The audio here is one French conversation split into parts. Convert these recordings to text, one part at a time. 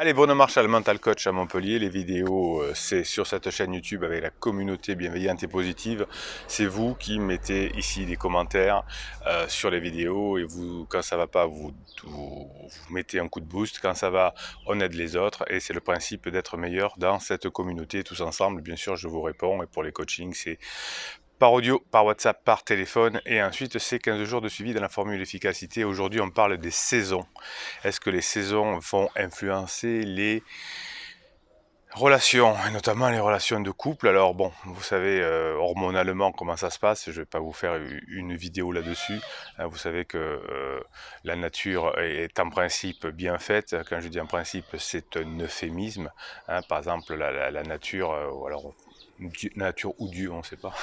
Allez, Bruno Marchal, Mental Coach à Montpellier. Les vidéos, c'est sur cette chaîne YouTube avec la communauté bienveillante et positive. C'est vous qui mettez ici des commentaires sur les vidéos et vous, quand ça va pas, vous mettez un coup de boost. Quand ça va, on aide les autres et c'est le principe d'être meilleur dans cette communauté tous ensemble. Bien sûr, je vous réponds et pour les coachings, c'est par audio, par WhatsApp, par téléphone et ensuite c'est 15 jours de suivi dans la formule efficacité. Aujourd'hui, on parle des saisons. Est-ce que les saisons vont influencer les relations, et notamment les relations de couple? Alors bon, vous savez hormonalement comment ça se passe, je vais pas vous faire une vidéo là-dessus. Vous savez que la nature est en principe bien faite. Quand je dis en principe, c'est un euphémisme. Par exemple, la nature, ou alors nature ou Dieu, on ne sait pas.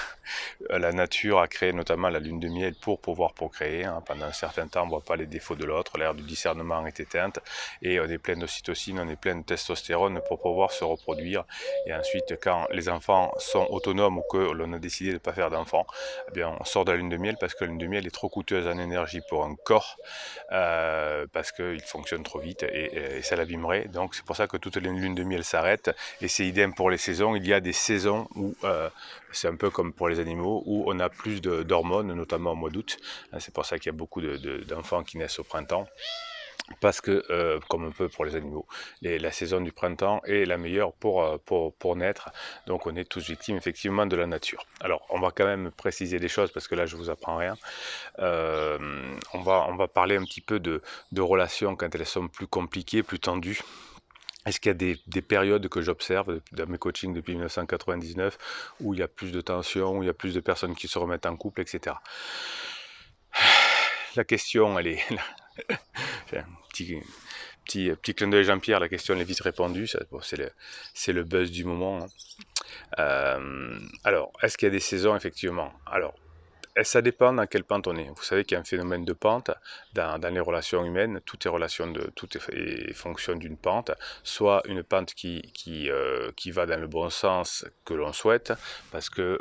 La nature a créé notamment la lune de miel pour pouvoir procréer. Pendant un certain temps, on ne voit pas les défauts de l'autre, l'ère du discernement est éteinte et on est plein d'ocytocine, on est plein de testostérone pour pouvoir se reproduire. Et ensuite, quand les enfants sont autonomes ou que l'on a décidé de ne pas faire d'enfants, eh bien, on sort de la lune de miel parce que la lune de miel est trop coûteuse en énergie pour un corps, parce qu'il fonctionne trop vite et ça l'abîmerait. Donc c'est pour ça que toutes les lunes de miel s'arrêtent et c'est idem pour les saisons. Il y a des saisons où c'est un peu comme pour les animaux, où on a plus d'hormones, notamment au mois d'août. C'est pour ça qu'il y a beaucoup d'enfants qui naissent au printemps. Parce que, comme un peu pour les animaux, la saison du printemps est la meilleure pour naître. Donc on est tous victimes effectivement de la nature. Alors on va quand même préciser des choses parce que là je vous apprends rien. On va parler un petit peu de relations quand elles sont plus compliquées, plus tendues. Est-ce qu'il y a des périodes que j'observe dans mes coachings depuis 1999 où il y a plus de tension, où il y a plus de personnes qui se remettent en couple, etc. La question, elle est... un petit clin d'œil Jean-Pierre, la question elle est vite répondue, bon, c'est le buzz du moment. Alors, est-ce qu'il y a des saisons, effectivement? Alors, ça dépend dans quelle pente on est. Vous savez qu'il y a un phénomène de pente dans les relations humaines. Tout est fonction d'une pente. Soit une pente qui va dans le bon sens que l'on souhaite, parce que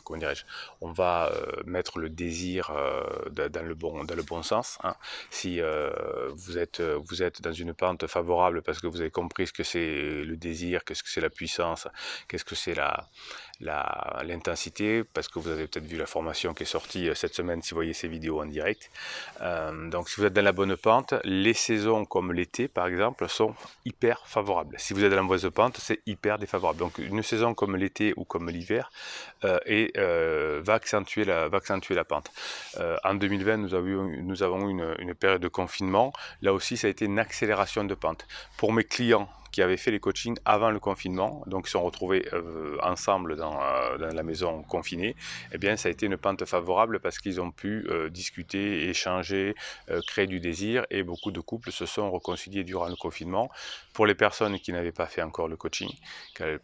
comment dirais-je, on va mettre le désir dans le bon sens. Si vous êtes dans une pente favorable parce que vous avez compris ce que c'est le désir, qu'est-ce que c'est la puissance, qu'est-ce que c'est l'intensité, parce que vous avez peut-être vu la formation qui est sortie cette semaine si vous voyez ces vidéos en direct. Donc si vous êtes dans la bonne pente, les saisons comme l'été par exemple sont hyper favorables. Si vous êtes dans la mauvaise pente, c'est hyper défavorable. Donc une saison comme l'été ou comme l'hiver va accentuer la pente. En 2020, nous avons eu une période de confinement. Là aussi, ça a été une accélération de pente. Pour mes clients qui avaient fait les coachings avant le confinement, donc ils se sont retrouvés ensemble dans la maison confinée, eh bien ça a été une pente favorable parce qu'ils ont pu discuter, échanger, créer du désir et beaucoup de couples se sont réconciliés durant le confinement. Pour les personnes qui n'avaient pas fait encore le coaching,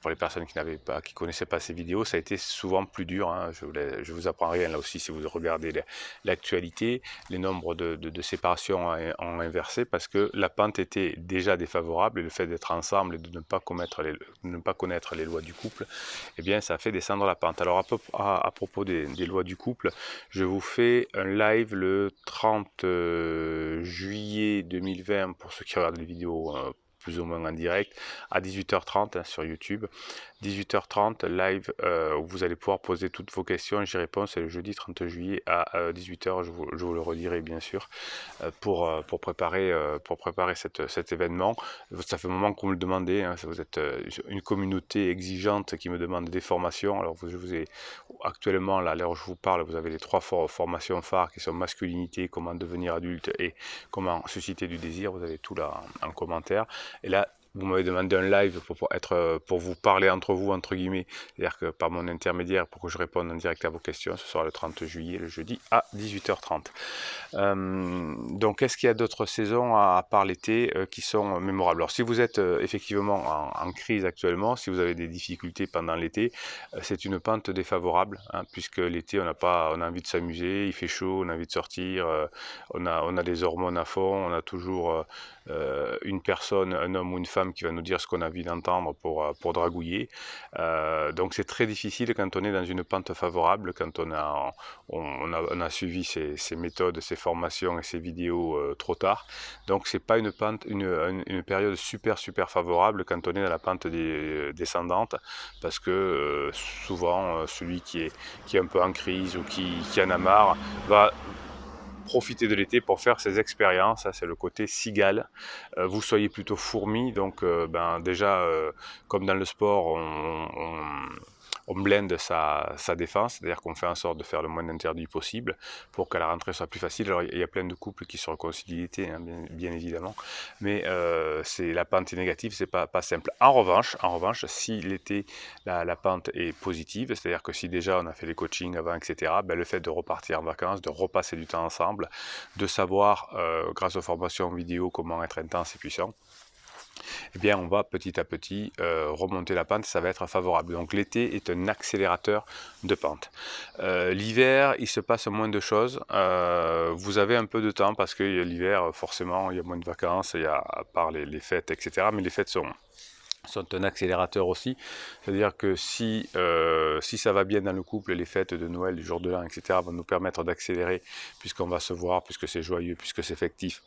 pour les personnes qui connaissaient pas ces vidéos, ça a été souvent plus dur. Je vous apprends rien là aussi si vous regardez l'actualité, les nombres de séparations ont inversé parce que la pente était déjà défavorable et le fait d'être ensemble et de ne pas connaître les lois du couple, eh bien ça fait descendre la pente. Alors à propos des lois du couple, je vous fais un live le 30 juillet 2020 pour ceux qui regardent les vidéos plus ou moins en direct, à 18h30 sur YouTube. 18h30 live où vous allez pouvoir poser toutes vos questions. J'y réponds, c'est le jeudi 30 juillet à 18h. Je vous le redirai bien sûr pour préparer cet événement. Ça fait un moment que vous me le demandez. Vous êtes une communauté exigeante qui me demande des formations. Alors je vous ai actuellement, là, à l'heure où je vous parle, vous avez les 3 formations phares qui sont masculinité, comment devenir adulte et comment susciter du désir. Vous avez tout là en commentaire. Et là, vous m'avez demandé un live pour vous parler entre vous, entre guillemets, c'est-à-dire que par mon intermédiaire, pour que je réponde en direct à vos questions. Ce sera le 30 juillet, le jeudi, à 18h30. Donc, est-ce qu'il y a d'autres saisons à part l'été qui sont mémorables? Alors, si vous êtes effectivement en crise actuellement, si vous avez des difficultés pendant l'été, c'est une pente défavorable, puisque l'été, on a envie de s'amuser, il fait chaud, on a envie de sortir, on a des hormones à fond, on a toujours une personne, un homme ou une femme femme qui va nous dire ce qu'on a envie d'entendre pour dragouiller. Donc c'est très difficile quand on est dans une pente favorable, quand on a suivi ces méthodes, ces formations et ces vidéos trop tard. Donc c'est pas une période super favorable quand on est dans la pente descendante, parce que souvent celui qui est un peu en crise ou qui en a marre va profiter de l'été pour faire ses expériences. Ça, c'est le côté cigale. Vous soyez plutôt fourmi, donc déjà, comme dans le sport, on blende sa défense, c'est-à-dire qu'on fait en sorte de faire le moins d'interdits possible pour que la rentrée soit plus facile. Alors il y a plein de couples qui se réconcilient l'été, hein, bien évidemment, mais c'est la pente est négative, c'est pas simple. En revanche, si l'été la pente est positive, c'est-à-dire que si déjà on a fait les coachings avant, etc., le fait de repartir en vacances, de repasser du temps ensemble, de savoir grâce aux formations vidéo comment être intense et puissant, eh bien on va petit à petit remonter la pente, ça va être favorable. Donc l'été est un accélérateur de pente. L'hiver, il se passe moins de choses. Vous avez un peu de temps parce que l'hiver, forcément, il y a moins de vacances, il y a, à part les fêtes, etc. Mais les fêtes sont un accélérateur aussi, c'est-à-dire que si ça va bien dans le couple, les fêtes de Noël, du jour de l'an, etc. vont nous permettre d'accélérer, puisqu'on va se voir, puisque c'est joyeux, puisque c'est festif,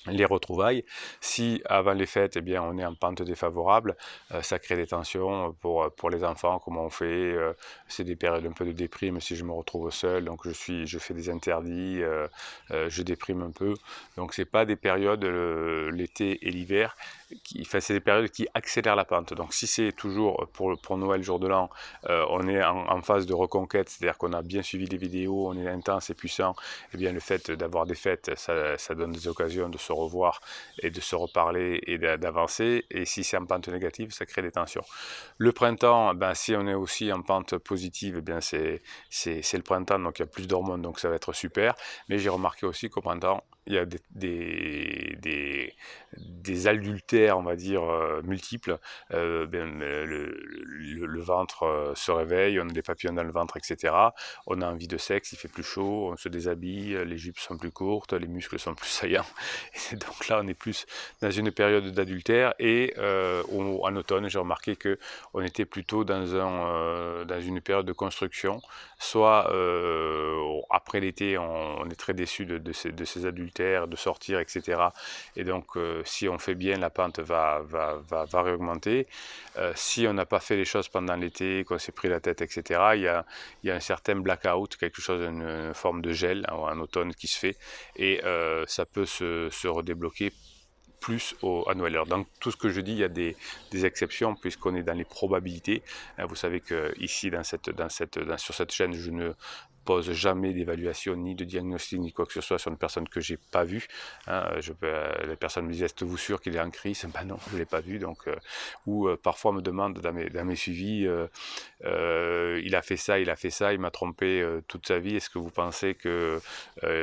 les retrouvailles. Si avant les fêtes, eh bien, on est en pente défavorable, ça crée des tensions pour les enfants, comment on fait, c'est des périodes un peu de déprime si je me retrouve seul, donc je fais des interdits, je déprime un peu, donc c'est pas des périodes, l'été et l'hiver, c'est des périodes qui accélèrent la pente. Donc si c'est toujours pour Noël, jour de l'an, on est en phase de reconquête, c'est-à-dire qu'on a bien suivi les vidéos, on est intense et puissant, eh bien le fait d'avoir des fêtes, ça donne des occasions de se revoir et de se reparler et d'avancer. Et si c'est en pente négative, ça crée des tensions. Le printemps, si on est aussi en pente positive, eh bien c'est le printemps, donc il y a plus d'hormones, donc ça va être super. Mais j'ai remarqué aussi qu'au printemps, il y a des adultères, on va dire, multiples. Le ventre se réveille, on a des papillons dans le ventre, etc. On a envie de sexe, il fait plus chaud, on se déshabille, les jupes sont plus courtes, les muscles sont plus saillants. Et donc là, on est plus dans une période d'adultère. Et en automne, j'ai remarqué qu'on était plutôt dans une période de construction. Soit après l'été, on est très déçu de ces adultères, de sortir, etc. Et donc, si on fait bien, la pente va réaugmenter. Si on n'a pas fait les choses pendant l'été, qu'on s'est pris la tête, etc., il y a un certain blackout, quelque chose, une forme de gel en automne qui se fait, et ça peut se redébloquer plus à Noël. Alors, dans tout ce que je dis, il y a des exceptions, puisqu'on est dans les probabilités. Vous savez que ici, sur cette chaîne, je ne pose jamais d'évaluation, ni de diagnostic, ni quoi que ce soit sur une personne que j'ai pas vue. Les personnes me disent, êtes-vous sûr qu'il est en crise? Ben non, je ne l'ai pas vu. Donc, ou parfois me demandent dans mes suivis, il a fait ça, il m'a trompé toute sa vie, est-ce que vous pensez que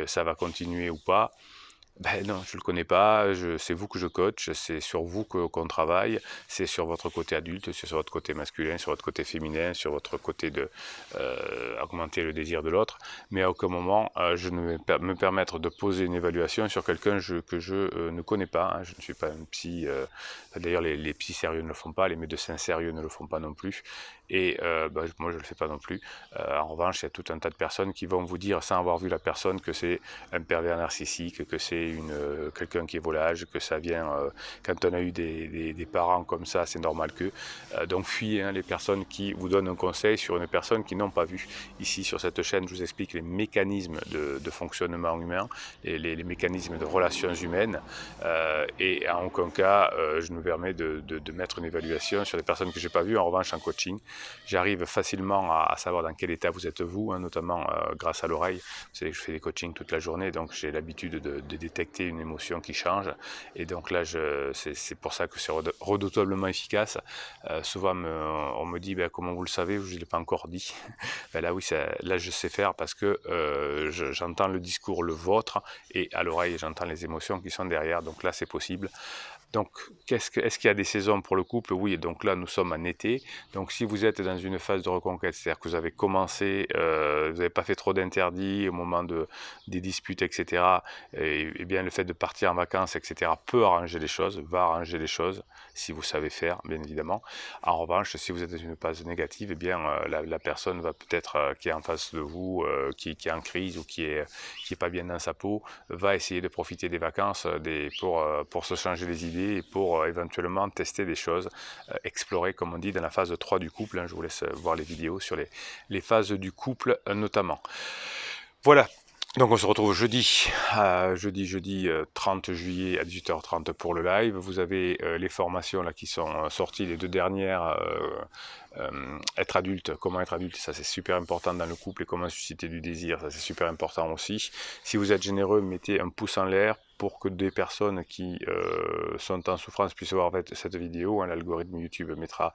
ça va continuer ou pas? Ben non, je ne le connais pas, c'est vous que je coach, c'est sur vous qu'on travaille, c'est sur votre côté adulte, c'est sur votre côté masculin, sur votre côté féminin, sur votre côté de augmenter le désir de l'autre, mais à aucun moment je ne vais me permettre de poser une évaluation sur quelqu'un que je ne connais pas, hein. Je ne suis pas un psy, d'ailleurs les psys sérieux ne le font pas, les médecins sérieux ne le font pas non plus, et moi je ne le fais pas non plus. En revanche, il y a tout un tas de personnes qui vont vous dire, sans avoir vu la personne, que c'est un pervers narcissique, que c'est quelqu'un qui est volage, que ça vient quand on a eu des parents comme ça, c'est normal que. Donc fuyez les personnes qui vous donnent un conseil sur une personne qu'ils n'ont pas vu. Ici sur cette chaîne, je vous explique les mécanismes de fonctionnement humain, les mécanismes de relations humaines, et en aucun cas je me permets de mettre une évaluation sur les personnes que j'ai pas vues. En revanche, en coaching, j'arrive facilement à savoir dans quel état vous êtes vous, notamment grâce à l'oreille. Vous savez que je fais des coachings toute la journée, donc j'ai l'habitude de détecter une émotion qui change, et donc là c'est pour ça que c'est redoutablement efficace. Souvent on me dit, comment vous le savez, je ne l'ai pas encore dit. Là oui, là je sais faire parce que j'entends le discours, le vôtre, et à l'oreille j'entends les émotions qui sont derrière, donc là c'est possible. Donc, est-ce qu'il y a des saisons pour le couple? Oui, donc là, nous sommes en été. Donc, si vous êtes dans une phase de reconquête, c'est-à-dire que vous avez commencé, vous n'avez pas fait trop d'interdits au moment des disputes, etc. Et bien, le fait de partir en vacances, etc., peut arranger les choses, va arranger les choses, si vous savez faire, bien évidemment. En revanche, si vous êtes dans une phase négative, eh bien, la personne va peut-être, qui est en face de vous, qui est en crise ou qui est pas bien dans sa peau, va essayer de profiter des vacances pour se changer les idées et pour éventuellement tester des choses, explorer, comme on dit, dans la phase 3 du couple. Hein. Je vous laisse voir les vidéos sur les phases du couple notamment. Voilà. Donc on se retrouve jeudi 30 juillet à 18h30 pour le live. Vous avez les formations là qui sont sorties, les deux dernières. Être adulte, comment être adulte, ça c'est super important dans le couple, et comment susciter du désir, ça c'est super important aussi. Si vous êtes généreux, mettez un pouce en l'air pour que des personnes qui sont en souffrance puissent voir cette vidéo. Hein. L'algorithme YouTube mettra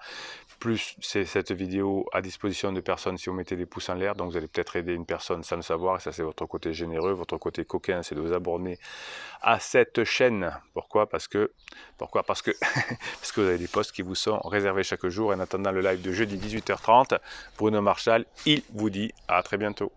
plus cette vidéo à disposition de personnes si vous mettez des pouces en l'air, donc vous allez peut-être aider une personne sans le savoir, et ça c'est votre côté généreux. Votre côté coquin, c'est de vous abonner à cette chaîne. Pourquoi? Parce que parce que vous avez des posts qui vous sont réservés chaque jour. En attendant le live de jeudi 18h30, Bruno Marchal, il vous dit à très bientôt.